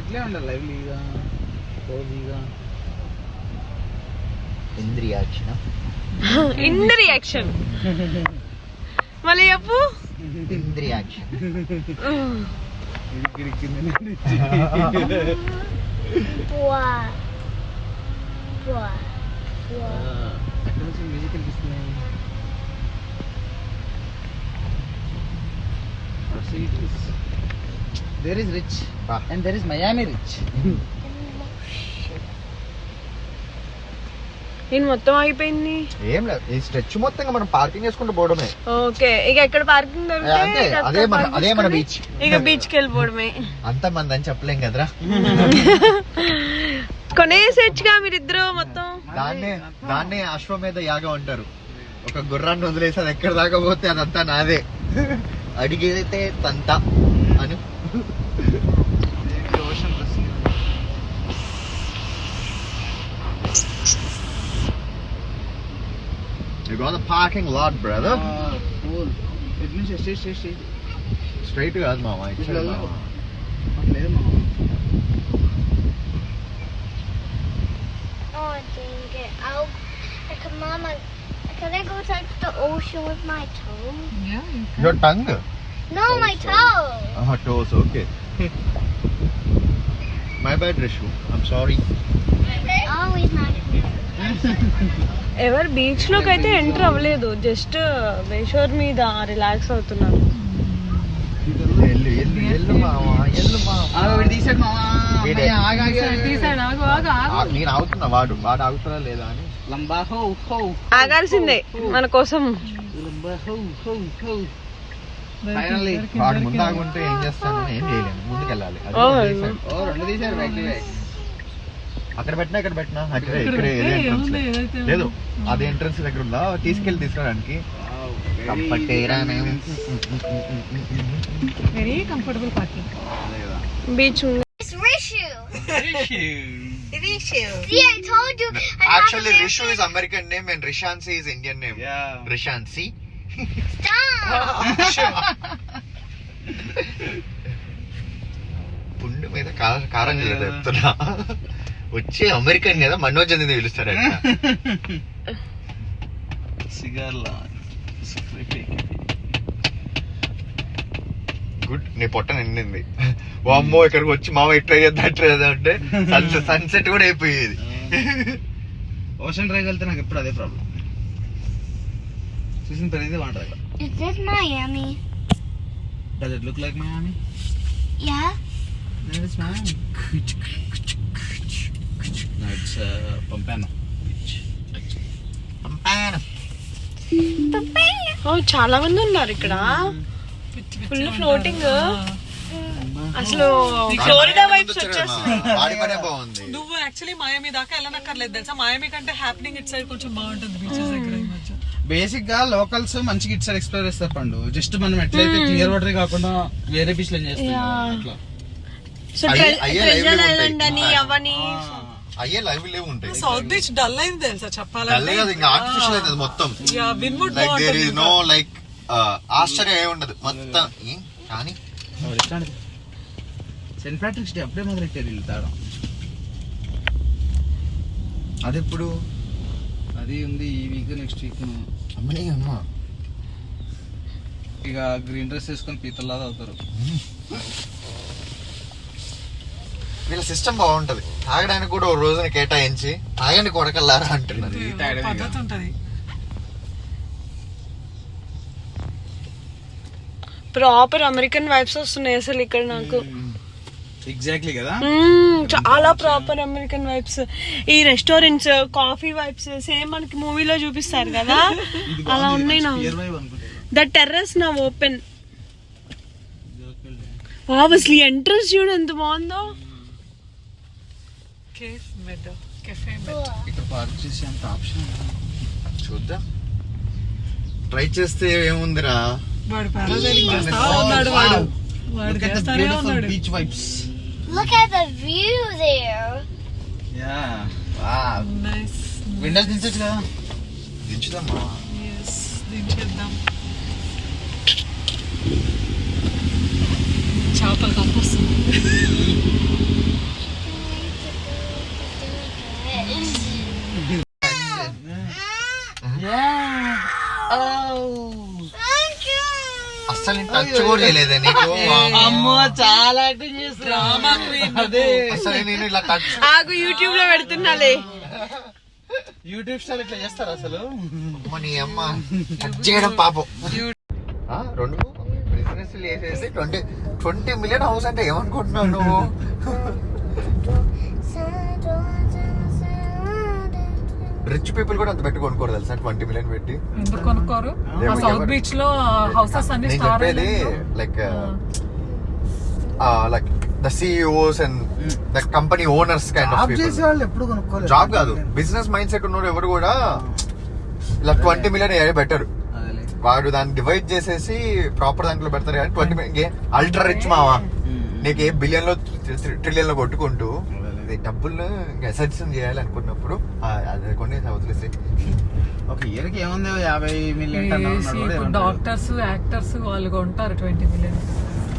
ఇట్లే ఉండాలి లైవ్లీగా కోజీగా. ఇంద్రియాక్షన్ మళ్ళీ చెప్పు. ఇంద్రియాక్షన్ ఎక్కడ నుంచి మ్యూజిక్ అనిపిస్తున్నాయి. There is rich and there is Miami rich. నేను మొత్తం అయిపోయింది. ఏం లేదు, ఈ స్ట్రెచ్ మొత్తంగా మనం పార్కింగ్ చేసుకుంటూ పోవడమే. ఓకే, ఇక ఎక్కడ పార్కింగ్ దొరికితే అదే మన బీచ్. ఇక బీచ్ కి వెళ్ళిపోవడమే. అంత మంది అని చెప్పలేం కదరా. కొనేసేచ్చుగా మీరిద్దరు మొత్తం. దాన్నే అశ్వమేధ యాగం అంటారు. ఒక గుర్రాన్ని వదిలేసి అది ఎక్కడ దాకా పోతే అదంతా నాదే, అడిగితే తంత అని. You got the parking lot, brother. Cool. It means straight. Straight కాదు మామ, ఇట్లా మామ. లేదు మామ. Oh, dang it. Mama, can I go touch the ocean with my toe? Yeah. Your tongue? No, my toe. Toes, okay. My bad, Rishu. I'm sorry. Always not. ఎవరు beach లోకి అయితే enter అవ్వలేదు, జస్ట్ బేషోర్ మీద relax అవుతున్నారు. నేను ఆగుతున్నా, వాడు ఆగుతున్నా లేదా అని. ఆగాల్సిందే మన కోసం. వాడు ముందు ఆగుంటే ఏం చేస్తాను, ఏం చేయలేను, ముందుకెళ్ళాలి. అక్కడ పెట్టినా ఇక్కడ పెట్టినా ఇక్కడ లేదు, అదే ఎంట్రన్స్ దగ్గర ఉందా, తీసుకురావడానికి very comfortable parking. Beach See, I told you. Actually, Rishu is American name and Rishansi is Indian name. Yeah. Rishansi. Stop. పుండు మీద కారం చెప్తున్నా. వచ్చే అమెరికన్ కదా, మనోజ్ అనేది పిలుస్తారంట. గుడ్, నీ పొట్ట నిండింది. అమ్మో ఇక్కడికి వచ్చి మామ ట్రై చేద్దాం అంటే సన్సెట్ కూడా అయిపోయేది. ఓషన్ డ్రైవ్ వెళ్తే నాకు ఎప్పుడు అదే ప్రాబ్లం. చూసిన ప్రతిదీ బాగుంటుంది. Is this Miami? Does it look like Miami? Yeah. No, it's Miami. No, it's Pompano Beach. చాలా మంది ఉన్నారు ఇక్కడ. Full floating. అసలు ఫ్లోరిడా వైబ్స్ వచ్చేస్తున్నాయి. నువ్వు యాక్చువల్లీ మాయామి దాకా వెళ్ళనక్కర్లేదు తెలుసా. మాయామి కంటే హ్యాపెనింగ్ ఇట్ సైడ్ కొంచెం బాగుంటుంది బీచెస్ దగ్గర. బేసిక్ గా లోకల్స్ మంచిగా ఇటు సైడ్ ఎక్స్ప్లోర్ చేస్తారు పండు. జస్ట్ మనం ఎట్లయితే క్లియర్ వాటర్ కాకుండా వేరే బీచ్ లో చేస్తాం. సో ట్రెజర్ ఐలాండ్ అని అవని అయ్యే లైవ్ లేవు ఉంటాయి. సౌత్ బీచ్ డల్ అయింది తెలుసా చెప్పాలంటే. ఆర్టిఫిషియల్ అయితే మొత్తం లైక్ ఆశ్చర్యం ఏమి ఉండదు మొత్తం. కానీ సెయింట్ ప్యాట్రిక్స్ డే అప్పుడే మొదలెట్టారు వీళ్ళు తాగడం. అది ఎప్పుడు? అది ఉంది ఈ వీక్, నెక్స్ట్ వీక్. అమ్మా ఇక గ్రీన్ డ్రెస్ వేసుకొని పీతల్లా తాగుతారు. వీళ్ళ సిస్టమ్ బాగుంటది. తాగడానికి కూడా ఒక రోజున కేటాయించి తాగండి కొడకల్లారా అంటున్నారు. పద్ధతి ఉంటది. ప్రాపర్ అమెరికన్ వైబ్స్ వస్తున్నాయి అసలు ఇక్కడ నాకు. ఎగ్జాక్ట్లీ కదా, చాలా ప్రాపర్ అమెరికన్ వైబ్స్. ఈ రెస్టారెంట్స్, కాఫీ వైబ్స్ సేమ్ మనకి మూవీలో చూపిస్తారు కదా, అలా ఉన్నాయి నా. ద టెర్రస్ నా ఓపెన్. ఆబ్వియస్లీ ఎంట్రన్స్ చూడు ఎంత బాగుందో. ఇక్కడ పార్క్ చేసే అంత ఆప్షన్ చూద్దాం, ట్రై చేస్తే ఏముందిరా. వాడు పారాసైలింగ్ చేస్తా ఉన్నాడు. వాడు beach vibes. Look at the view there. Yeah. Wow. Nice. Windows దించొచ్చు కదా. దించుదామా? Yes, దించేద్దాం. చేపలు కంపొస్తుంది. టచ్ కూడా చేయలేదే నీకు అమ్మో చాలా యాక్టింగ్ చేస్తున్నా డ్రామా క్వీన్ అదే అసలు నేను ఇలా టచ్ ఆగు యూట్యూబ్ లో పెడుతున్నాలే. యూట్యూబ్ స్టార్ ఇట్లా చేస్తారు అసలు. నీ అమ్మ టచ్ చేయడం పాపం. రెండు బిజినెస్ చేసేసి 20 మిలియన్ హౌస్ అంటే ఏమనుకుంటున్నావు నువ్వు? రిచ్ పీపుల్ కూడా అంత పెట్టి కొనుక్కోరు తెలుసా 20 మిలియన్ పెట్టి. ఎందుకు కొనుక్కోరు? సౌత్ బీచ్ లో హౌసెస్ అన్ని నేను స్టార్ చెప్పేది like like the CEOs and the company owners kind of job చేసే వాళ్ళు ఎప్పుడు కొనుక్కోలేదు. జాబ్ కాదు, బిజినెస్ మైండ్ సెట్ ఉన్నోడు ఎవరు కూడా ఇలా 20 మిలియన్ బెటర్. వాడు దాన్ని డివైడ్ చేసేసి ప్రాపర్ దాంట్లో పెడతారు కానీ 20 మిలియన్ అల్ట్రా రిచ్ మావా నీకు ఏ బిలియన్ లో ట్రిలియన్ లో కొట్టుకుంటూ డబ్బులు అసెట్స్ చేయాలి అనుకున్నప్పుడు అది కొన్ని వదిలేసి ఒక ఇయర్ కి ఏముంది 50 మిలియన్ డాక్టర్స్ యాక్టర్స్ వాళ్ళు కొంటారు 20 మిలియన్.